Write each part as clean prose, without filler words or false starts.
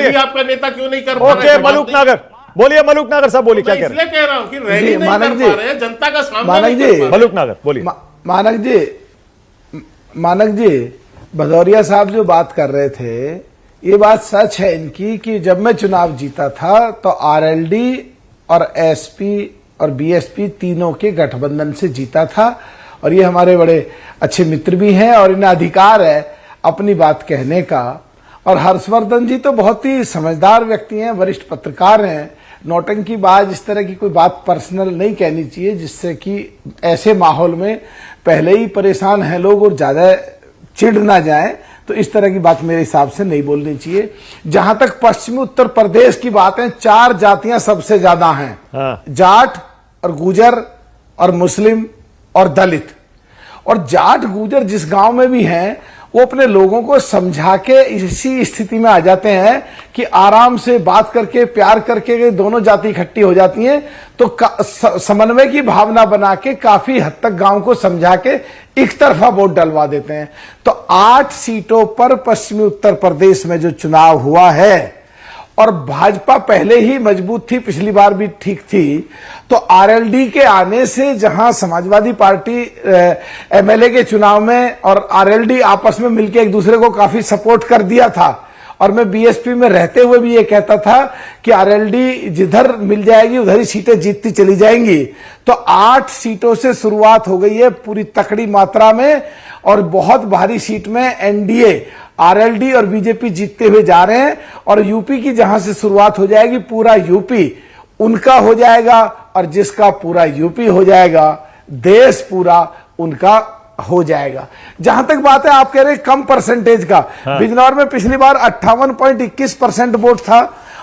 बोलिए, आपका नेता क्यों नहीं कर पा रहा है? ओके मलूक नागर बोलिए, मलूक नागर साहब बोलिए, क्या कह रहे इसलिए कह रहा हूं कि रैली नहीं कर पा रहे हैं, जनता का सामना नहीं कर पा रहे हैं। मलूक नागर बोलिए। मानक जी भदौरिया साहब जो बात कर रहे थे, ये बात सच है इनकी कि जब मैं चुनाव जीता था तो आरएलडी और एसपी और बीएसपी तीनों के गठबंधन से जीता था, और ये हमारे बड़े अच्छे मित्र भी हैं और इन्हें अधिकार है अपनी बात कहने का। और हर्षवर्धन जी तो बहुत ही समझदार व्यक्ति हैं, वरिष्ठ पत्रकार हैं, नौटंकीबाज, इस तरह की कोई बात पर्सनल नहीं कहनी चाहिए जिससे कि ऐसे माहौल में पहले ही परेशान हैं लोग और ज्यादा चिढ़ ना जाए, तो इस तरह की बात मेरे हिसाब से नहीं बोलनी चाहिए। जहां तक पश्चिमी उत्तर प्रदेश की बात है, 4 जातियां सबसे ज्यादा हैं, जाट और गुजर और मुस्लिम और दलित। और जाट गुजर जिस गांव में भी हैं वो अपने लोगों को समझा के इसी स्थिति में आ जाते हैं कि आराम से बात करके प्यार करके दोनों जाति इकट्ठी हो जाती हैं, तो समन्वय की भावना बना के काफी हद तक गांव को समझा के एक तरफा वोट डलवा देते हैं। तो 8 सीटों पर पश्चिमी उत्तर प्रदेश में जो चुनाव हुआ है, और भाजपा पहले ही मजबूत थी, पिछली बार भी ठीक थी, तो आरएलडी के आने से जहां समाजवादी पार्टी एमएलए के चुनाव में और आरएलडी आपस में मिलकर एक दूसरे को काफी सपोर्ट कर दिया था, और मैं बीएसपी में रहते हुए भी ये कहता था कि आरएलडी जिधर मिल जाएगी उधर ही सीटें जीतती चली जाएंगी। तो 8 सीटों से शुरुआत हो गई है पूरी तकड़ी मात्रा में, और बहुत भारी सीट में एनडीए आरएलडी और बीजेपी जीतते हुए जा रहे हैं। और यूपी की जहां से शुरुआत हो जाएगी, पूरा यूपी उनका हो जाएगा, और जिसका पूरा यूपी हो जाएगा, देश पूरा उनका हो जाएगा। जहां तक बात है, आप कह रहे हैं कम परसेंटेज का, बिजनौर में पिछली बार 58.21% वोट था,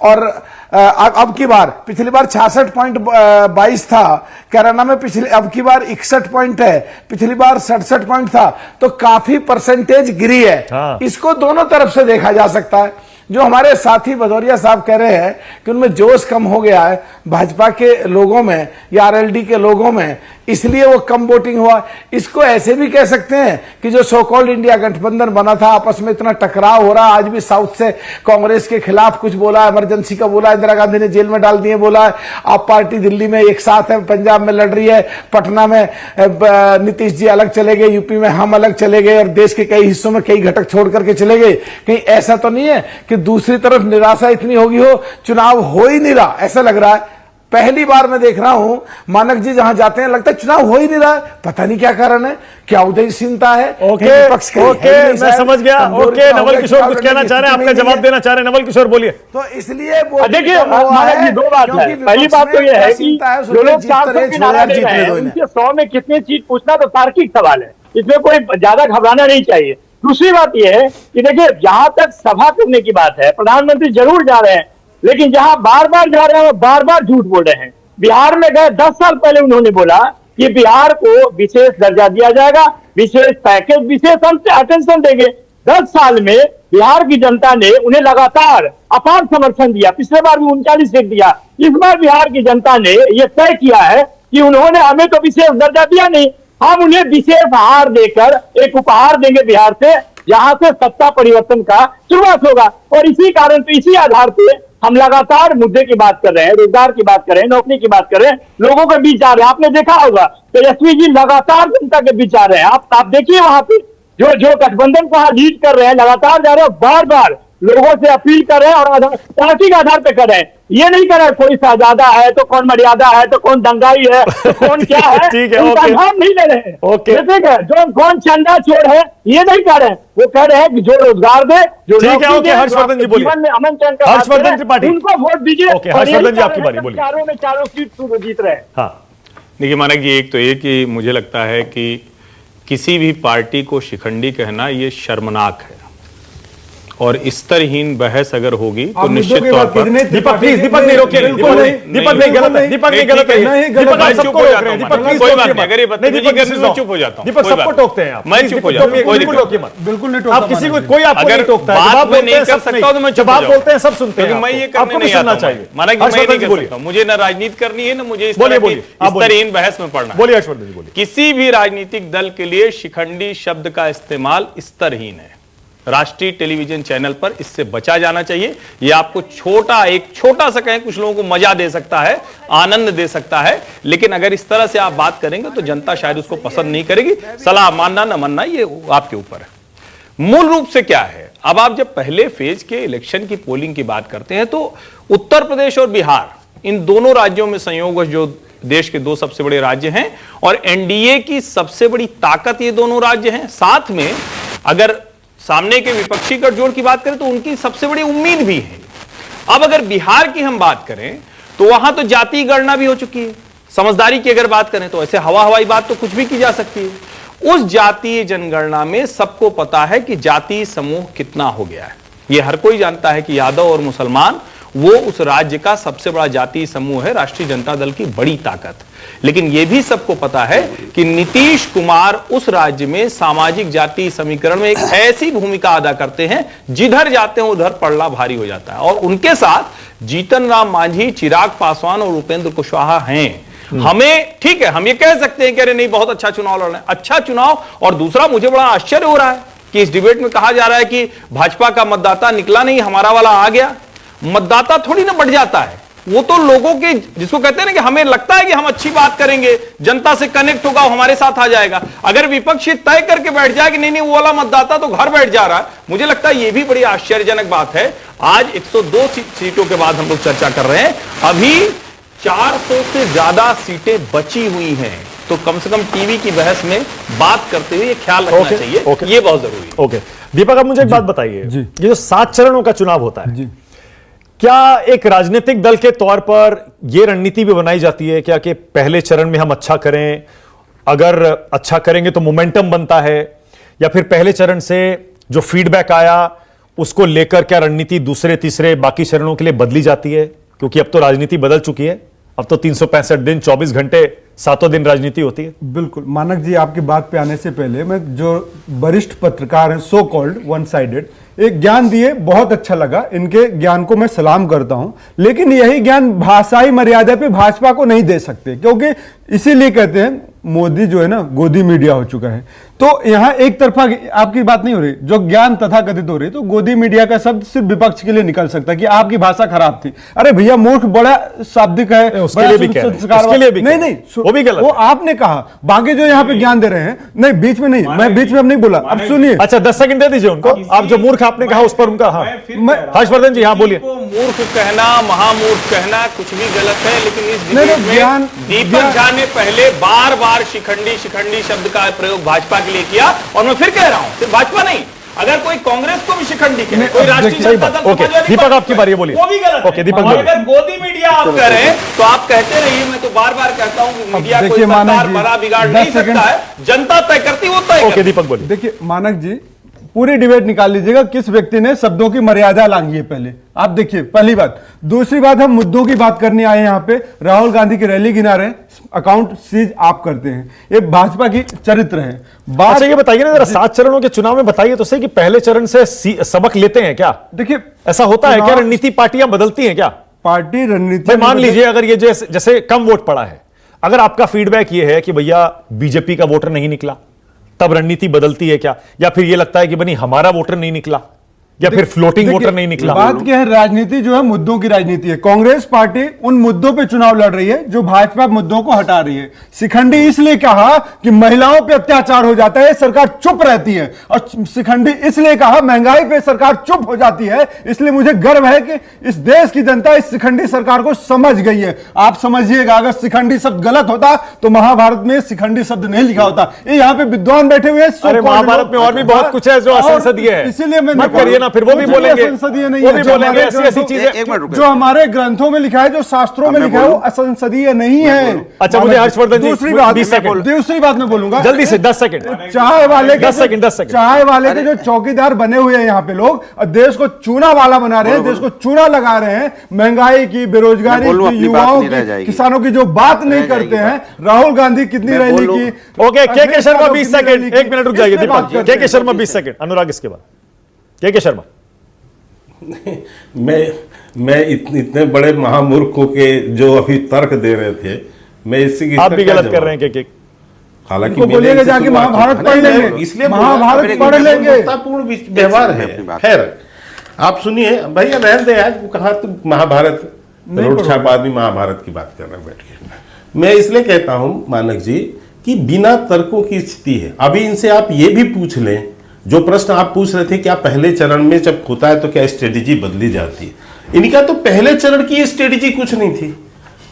और अब की बार, पिछली बार 66.22 था, कैराना में पिछली अब की बार 61 पॉइंट है, पिछली बार 67 पॉइंट था, तो काफी परसेंटेज गिरी है। इसको दोनों तरफ से देखा जा सकता है। जो हमारे साथी भदौरिया साहब कह रहे हैं कि उनमें जोश कम हो गया है भाजपा के लोगों में या आरएलडी के लोगों में, इसलिए वो कम वोटिंग हुआ। इसको ऐसे भी कह सकते हैं कि जो सो कॉल्ड इंडिया गठबंधन बना था, आपस में इतना टकराव हो रहा, आज भी साउथ से कांग्रेस के खिलाफ कुछ बोला, इमरजेंसी का बोला, इंदिरा गांधी ने जेल में डाल दिए बोला, आप पार्टी दिल्ली में एक साथ है, पंजाब में लड़ रही है, पटना में नीतीश जी अलग चले गए, यूपी में हम अलग चले गए, और देश के कई हिस्सों में कई घटक छोड़ करके चले गए। कहीं ऐसा तो नहीं है कि दूसरी तरफ निराशा इतनी होगी हो, चुनाव हो ही नहीं रहा, ऐसा लग रहा है। पहली बार मैं देख रहा हूं मानक जी जहां जाते हैं लगता है चुनाव हो ही नहीं रहा है, पता नहीं क्या कारण है, क्या उदासीनता है। ओके, मैं समझ गया। ओके, नवल किशोर कुछ कहना चाह रहे हैं, आपका जवाब देना चाह रहे हैं, नवल किशोर बोलिए। तो इसलिए देखिए मानक जी, 2 बात है। पहली बात तो यह है कि जो लोग 400 की नारा दे रहे हैं उनसे 100 में कितनी सीट पूछना तो तार्किक सवाल है, इसमें कोई ज्यादा घबराना नहीं चाहिए। दूसरी बात यह है कि देखिए, जहां तक सभा करने की बात है, प्रधानमंत्री जरूर जा रहे हैं, लेकिन जहां बार बार जा रहे हैं वो बार बार झूठ बोल रहे हैं। बिहार में गए 10 साल पहले उन्होंने बोला कि बिहार को विशेष दर्जा दिया जाएगा, विशेष पैकेज, विशेष अटेंशन देंगे। 10 साल में बिहार की जनता ने उन्हें लगातार अपार समर्थन दिया, पिछले बार भी 39 सीट दिया। इस बार बिहार की जनता ने यह तय किया है कि उन्होंने हमें तो विशेष दर्जा दिया नहीं, हम उन्हें विशेष हार देकर एक उपहार देंगे बिहार से, जहां से सत्ता परिवर्तन का शुरुआत होगा। और इसी कारण, तो इसी आधार पे हम लगातार मुद्दे की बात कर रहे हैं, रोजगार की बात कर रहे हैं, नौकरी की बात कर रहे हैं, लोगों के बीच जा रहे हैं। आपने देखा होगा तेजस्वी जी लगातार जनता के बीच जा रहे हैं। आप देखिए वहां पे जो गठबंधन को लीड कर रहे हैं, लगातार जा रहे हैं, बार बार लोगों से अपील कर रहे हैं और पार्टी के आधार पे कर रहे हैं। ये नहीं कर रहे कोई शहजादा है तो कौन मर्यादा है तो कौन दंगाई है तो कौन क्या है, ठीक है, उनका नाम नहीं ले रहे हैं। ठीक है, जो कौन चंदा चोर है ये नहीं कह रहे हैं, वो कह रहे हैं कि जो रोजगार दे, जो नौकरी दे, हर्षवर्धन जी बोलिए, जीवन में अमन चैन का, हर्षवर्धन त्रिपाठी, उनको वोट दीजिए। हर्षवर्धन जी आपकी बारी, बोलिए। चारों में चारों सीट जीत रहे हैं। हाँ देखिए मानक जी, एक तो ये कि मुझे लगता है कि किसी भी पार्टी को शिखंडी कहना ये शर्मनाक है, और स्तरहीन बहस अगर होगी तो निश्चित तौर पर दीपक प्लीज, दीपक नहीं रोकिए, दीपक नहीं गलत है, दीपक नहीं गलत है, दीपक आप सबको रोक रहे हैं, दीपक प्लीज कोई बात नहीं, अगर ये बदतमीजी करते तो चुप हो जाता हूं, दीपक सबको टोकते हैं आप, मैं चुप हो जाता हूं, कोई दिक्कत नहीं, बिल्कुल नहीं टोकता, आप किसी को, कोई आपको नहीं टोकता है, बात मैं नहीं कर सकता तो मैं जब आप बोलते हैं सब सुनते हैं, मैं ये करने नहीं आता चाहिए मानक जी, मैं नहीं कर सकता, मुझे ना राजनीति करनी है ना मुझे स्तरहीन बहस में पढ़ना। बोलिए हर्षवर्धन जी, बोलिए। किसी भी राजनीतिक दल के लिए शिखंडी शब्द का इस्तेमाल स्तरहीन है, राष्ट्रीय टेलीविजन चैनल पर इससे बचा जाना चाहिए। ये आपको एक छोटा सा कहें, कुछ लोगों को मजा दे सकता है, आनंद दे सकता है, लेकिन अगर इस तरह से आप बात करेंगे तो जनता शायद उसको पसंद नहीं करेगी। सलाह मानना न मानना ये आपके ऊपर है। मूल रूप से क्या है, अब आप जब पहले फेज के इलेक्शन की पोलिंग की बात करते हैं तो उत्तर प्रदेश और बिहार, इन दोनों राज्यों में संयोगवश जो देश के दो सबसे बड़े राज्य हैं और एनडीए की सबसे बड़ी ताकत ये दोनों राज्य हैं। साथ में अगर सामने के विपक्षी गठजोड़ की बात करें तो उनकी सबसे बड़ी उम्मीद भी है। अब अगर बिहार की हम बात करें तो वहां तो जातीय गणना भी हो चुकी है। समझदारी की अगर बात करें तो ऐसे हवाई बात तो कुछ भी की जा सकती है। उस जातीय जनगणना में सबको पता है कि जातीय समूह कितना हो गया है। यह हर कोई जानता है कि यादव और मुसलमान वो उस राज्य का सबसे बड़ा जातीय समूह है, राष्ट्रीय जनता दल की बड़ी ताकत। लेकिन यह भी सबको पता है कि नीतीश कुमार उस राज्य में सामाजिक जातीय समीकरण में एक ऐसी भूमिका अदा करते हैं, जिधर जाते हैं उधर पड़ना भारी हो जाता है। और उनके साथ जीतन राम मांझी, चिराग पासवान और उपेंद्र कुशवाहा हैं। हमें ठीक है, हम ये कह सकते हैं कि अरे नहीं बहुत अच्छा चुनाव लड़ रहे हैं, अच्छा चुनाव। और दूसरा, मुझे बड़ा आश्चर्य हो रहा है कि इस डिबेट में कहा जा रहा है कि भाजपा का मतदाता निकला नहीं, हमारा वाला आ गया। मतदाता थोड़ी ना बढ़ जाता है, वो तो लोगों के, जिसको कहते हैं ना कि हमें लगता है कि हम अच्छी बात करेंगे, जनता से कनेक्ट होगा, हमारे साथ आ जाएगा। अगर विपक्ष तय करके बैठ जाए कि नहीं वो वाला मतदाता तो घर बैठ जा रहा है, मुझे लगता है ये भी बड़ी आश्चर्यजनक बात है। आज 102 सीटों के बाद हम लोग चर्चा कर रहे हैं, अभी 400 से ज्यादा सीटें बची हुई हैं। तो कम से कम टीवी की बहस में बात करते हुए ये ख्याल रखना चाहिए, ये बहुत जरूरी है। ओके दीपक, अब मुझे एक बात बताइए, ये जो 7 चरणों का चुनाव होता है, क्या एक राजनीतिक दल के तौर पर यह रणनीति भी बनाई जाती है क्या कि पहले चरण में हम अच्छा करें, अगर अच्छा करेंगे तो मोमेंटम बनता है, या फिर पहले चरण से जो फीडबैक आया उसको लेकर क्या रणनीति दूसरे तीसरे बाकी चरणों के लिए बदली जाती है? क्योंकि अब तो राजनीति बदल चुकी है, अब तो 365 दिन 24 घंटे 7 दिन राजनीति होती है। बिल्कुल मानक जी, आपकी बात पे आने से पहले मैं जो वरिष्ठ पत्रकार हैं, सो कॉल्ड वन साइडेड, एक ज्ञान दिए, बहुत अच्छा लगा, इनके ज्ञान को मैं सलाम करता हूं। लेकिन यही ज्ञान भाषाई मर्यादा पे भाजपा को नहीं दे सकते, क्योंकि इसीलिए कहते हैं मोदी जो है ना गोदी मीडिया हो चुका है। तो यहां एक तरफा आपकी बात नहीं हो रही, जो ज्ञान तथा कथित हो रही, तो गोदी मीडिया का शब्द सिर्फ विपक्ष के लिए निकल सकता है कि आपकी भाषा खराब थी। अरे भैया, मूर्ख बड़ा शाब्दिक है, उसके लिए भी कह रहे हैं, नहीं, वो भी गलत, वो आपने कहा, बाकी जो यहाँ पे ज्ञान दे रहे हैं, नहीं बीच में नहीं, मैं बीच में नहीं बोला, अब सुनिए। अच्छा 10 सेकंड दे दीजिए उनको, आप जो मूर्ख आपने कहा उस पर उनका, हाँ हर्षवर्धन जी, हाँ बोलिए। मूर्ख कहना, महामूर्ख कहना कुछ भी गलत है, लेकिन इस डिबेट में दीपक झा ने पहले बार बार शिखंडी शब्द का प्रयोग भाजपा के लिए किया, और मैं फिर कह रहा हूं सिर्फ भाजपा नहीं, अगर कोई कांग्रेस को भी शिखंडी कहे, कोई राष्ट्रीय जनता दल, ओके दीपक आपकी बारी है, बोलिए। वो भी गलत ओके दीपक, अगर गोदी मीडिया आप कह रहे हैं तो आप कहते रहिए, मैं तो बार बार कहता हूं कि मीडिया कोई सरकार बड़ा बिगाड़ नहीं सकता है, जनता तय करती वो तय। ओके दीपक बोलिए। देखिए मानक जी, पूरी डिबेट निकाल लीजिएगा किस व्यक्ति ने शब्दों की मर्यादा लांघी है, पहले आप देखिए, पहली बात। दूसरी बात, हम मुद्दों की बात करने आए हैं यहाँ पे, राहुल गांधी की रैली गिना रहे हैं, अकाउंट सीज आप करते हैं, ये भाजपा की चरित्र है। अच्छा ये बताइए ना जरा, 7 चरणों के चुनाव में बताइए तो सही कि पहले चरण से सबक लेते हैं क्या? देखिए ऐसा होता है क्या, रणनीति पार्टियां बदलती हैं क्या? पार्टी रणनीति, मान लीजिए अगर ये जैसे कम वोट पड़ा है, अगर आपका फीडबैक ये है कि भैया बीजेपी का वोटर नहीं निकला, तब रणनीति बदलती है क्या? या फिर ये लगता है कि बनी हमारा वोटर नहीं निकला, या फिर फ्लोटिंग वोटर नहीं निकला? बात क्या है, राजनीति जो है मुद्दों की राजनीति है। कांग्रेस पार्टी उन मुद्दों पे चुनाव लड़ रही है जो भाजपा मुद्दों को हटा रही है। शिखंडी इसलिए कहा कि महिलाओं पे अत्याचार हो जाता है, सरकार चुप रहती है, और शिखंडी इसलिए कहा महंगाई पे सरकार चुप हो जाती है। इसलिए मुझे गर्व है कि इस देश की जनता इस शिखंडी सरकार को समझ गई है। आप समझिएगा, अगर शिखंडी शब्द गलत होता तो महाभारत में शिखंडी शब्द नहीं लिखा होता। ये यहाँ पे विद्वान बैठे हुए हैं, महाभारत में और भी बहुत कुछ है जो असंसदीय है, इसीलिए मैं मत करिए ना, फिर वो भी बोलेंगे असंसदीय नहीं वो है, भी बोलेंगे ऐसी चीजें जो हमारे ग्रंथों में लिखा है, जो शास्त्रों में लिखा है, वो असंसदीय नहीं है। अच्छा मुझे हर्षवर्धन जी दूसरी बात मैं बोलूंगा जल्दी से 10 सेकंड, चाय वाले 10 सेकंड, चाय वाले के जो चौकीदार बने हुए हैं यहाँ पे लोग, देश को चूना वाला बना रहे हैं, देश को चूना लगा रहे हैं, महंगाई की, बेरोजगारी की, युवाओं की, किसानों की जो बात नहीं करते हैं। राहुल गांधी कितनी रैली की। ओके के शर्मा 20 सेकंड, 1 मिनट रुक जाइए दीपक, के शर्मा 20 सेकंड, अनुराग इसके बाद के शर्मा। मैं इतने बड़े महामूर्खों के जो अभी तर्क दे रहे थे, मैं इसी की आप भी गलत कर रहे हैं के हालांकि उनको बोलिएगा जाके महाभारत पढ़ लेंगे, इसलिए महाभारत पढ़ लेंगे। पूर्ण व्यवहार है। खैर आप सुनिए भैया, रहने दे आज वो कहा तुम महाभारत रोड छाप आदमी महाभारत की बात कर रहे बैठ के। मैं इसलिए कहता हूं मानक जी कि बिना तर्कों की स्थिति है। अभी इनसे आप ये भी पूछ लें, जो प्रश्न आप पूछ रहे थे क्या पहले चरण में जब होता है तो क्या स्ट्रेटेजी बदली जाती है, इनका तो पहले चरण की स्ट्रेटेजी कुछ नहीं थी।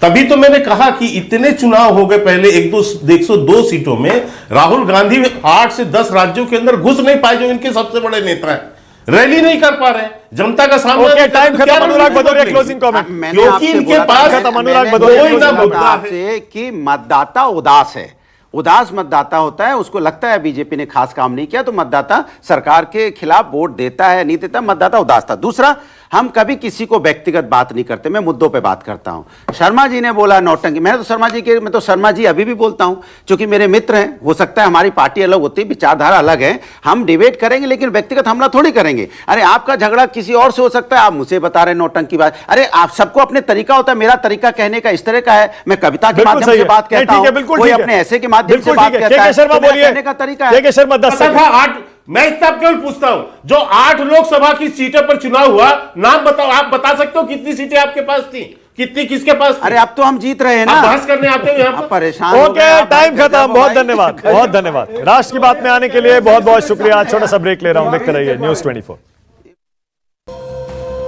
तभी तो मैंने कहा कि इतने चुनाव हो गए पहले 102 सीटों में, राहुल गांधी 8 से 10 राज्यों के अंदर घुस नहीं पाए, जो इनके सबसे बड़े नेता हैं, रैली नहीं कर पा रहे, जनता का सामना। ओके, टाइम खत्म। अनुराग भदौरिया क्लोजिंग कमेंट। क्योंकि इनके पास अनुराग भदौरिया आपसे कि मतदाता उदास है, उदास मतदाता होता है, उसको लगता है बीजेपी ने खास काम नहीं किया, तो मतदाता सरकार के खिलाफ वोट देता है, नहीं देता, मतदाता उदास था। दूसरा, हम कभी किसी को व्यक्तिगत बात नहीं करते, मैं मुद्दों पे बात करता हूं। शर्मा जी ने बोला नौटंकी, मैं तो शर्मा जी अभी भी बोलता हूं, क्योंकि मेरे मित्र हैं। हो सकता है हमारी पार्टी अलग होती है, विचारधारा अलग है, हम डिबेट करेंगे, लेकिन व्यक्तिगत हमला थोड़ी करेंगे। अरे आपका झगड़ा किसी और से हो सकता है, आप मुझे बता रहे नौटंकी बात। अरे आप सबको अपने तरीका होता है, मेरा तरीका कहने का इस तरह का है, मैं कविता के माध्यम से बात कहता हूं, कोई अपने ऐसे के माध्यम से बात कहता है, तो मेरा कहने का तरीका है। मैं इतना केवल पूछता हूं, जो 8 लोकसभा की सीटों पर चुनाव हुआ, नाम बताओ, आप बता सकते हो कितनी सीटें आपके पास थी, कितनी किसके पास थी? अरे अब तो हम जीत रहे हैं ना, बहस करने आते हो यहाँ पर। परेशान। ओके, टाइम खत्म। बहुत धन्यवाद, बहुत धन्यवाद। राष्ट्र की बात में आने के लिए बहुत बहुत शुक्रिया। छोटा सा ब्रेक ले रहा हूं, देखते रहिए News 24।